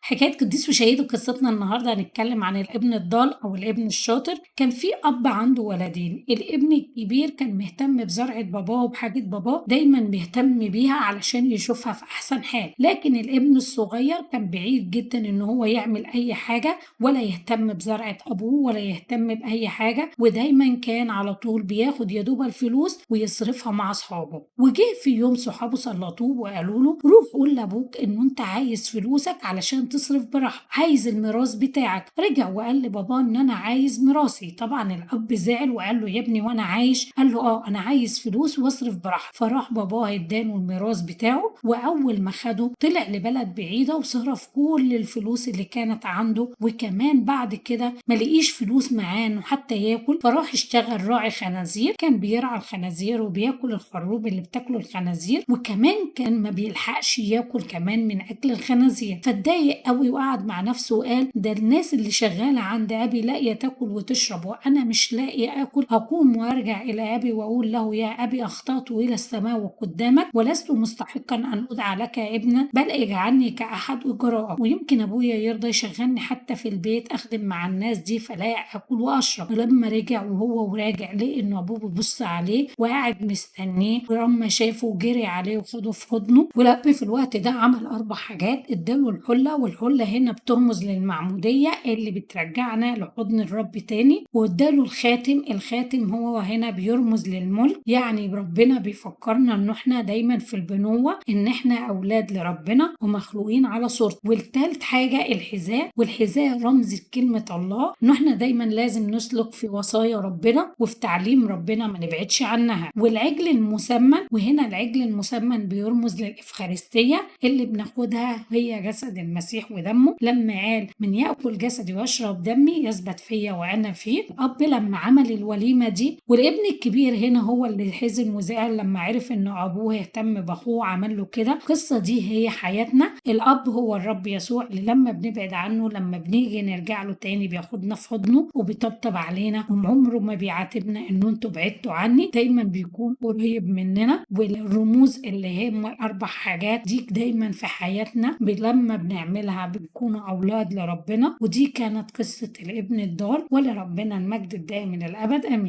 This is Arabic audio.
حكاية قديس وشهيد وقصتنا النهارده هنتكلم عن الابن الضال أو الابن الشاطر. كان في أب عنده ولدين، الابن الكبير كان مهتم بزرعة باباه وبحاجة باباه، دايما بيهتم بيها علشان يشوفها في أحسن حال، لكن الابن الصغير كان بعيد جدا إن هو يعمل أي حاجة ولا يهتم بزرعة أبوه ولا يهتم بأي حاجة، ودايما كان على طول بياخد يدوب الفلوس ويصرفها مع أصحابه. وجه في يوم صحابه سلطوه وقالوا له روح قول لأبوك إنه أنت عايز فلوسك علشان تصرف براحتك، عايز الميراث بتاعك. رجع وقال لباباه ان انا عايز ميراثي. طبعا الاب زعل وقال له يا ابني وانا عايش؟ قال له انا عايز فلوس واصرف براحتي. فراح باباه اداله الميراث بتاعه، واول ما خده طلع لبلد بعيده وصرف كل الفلوس اللي كانت عنده، وكمان بعد كده ما لقيش فلوس معاه انه حتى ياكل، فراح اشتغل راعي خنازير. كان بيرعى الخنازير وبياكل الخروب اللي بتاكله الخنازير، وكمان كان ما بيلحقش ياكل كمان من اكل الخنازير. فاتضايق قوي وقعد مع نفسه وقال ده الناس اللي شغاله عند ابي لاقيه تاكل وتشرب وانا مش لاقي اكل، هقوم وارجع الى ابي واقول له يا ابي اخطات الى السماء وقدامك ولست مستحقا ان ادعى لك يا ابنا، بل اجعلني كاحد اجرائك، ويمكن ابويا يرضى يشغلني حتى في البيت اخدم مع الناس دي فلا اكل واشرب. ولما رجع وهو وراجع لقى انه ابوه بيبص عليه وقاعد مستنيه، ولما شافه جري عليه وخده في حضنه. ولما في الوقت ده عمل 4 حاجات: اداله الحلة، والحلة هنا بترمز للمعمودية اللي بترجعنا لحضن الرب تاني، واداله الخاتم. الخاتم هو هنا بيرمز للملك، يعني ربنا بيفكرنا ان احنا دايما في البنوة، ان احنا اولاد لربنا ومخلوقين على صورته. والتالت حاجة الحذاء، والحذاء رمز كلمة الله، ان احنا دايما لازم نسلك في وصايا ربنا وفي تعليم ربنا ما نبعدش عنها. والعجل المسمن، وهنا العجل المسمن بيرمز للإفخارستية اللي بناخدها هي جسد المسيح ودمه، لما قال من يأكل جسدي ويشرب دمي يثبت فيا وأنا فيه. الأب لما عمل الوليمة دي، والابن الكبير هنا هو اللي حزن وزعل لما عرف إن أبوه يهتم بأخوه عمل له كده. القصة دي هي حياتنا. الأب هو الرب يسوع اللي لما بنبعد عنه لما بنيجي نرجع له تاني بياخدنا في حضنه وبيطبطب علينا، وعمره ما بيعاتبنا إنه انتوا بعدتوا عني، دايما بيكون قريب مننا. والرموز اللي هم ال4 حاجات دي دايما في حياتنا لما بنعملها بنكون أولاد لربنا. ودي كانت قصة الابن الضال، ولربنا المجد الدائم إلى الأبد. آمين.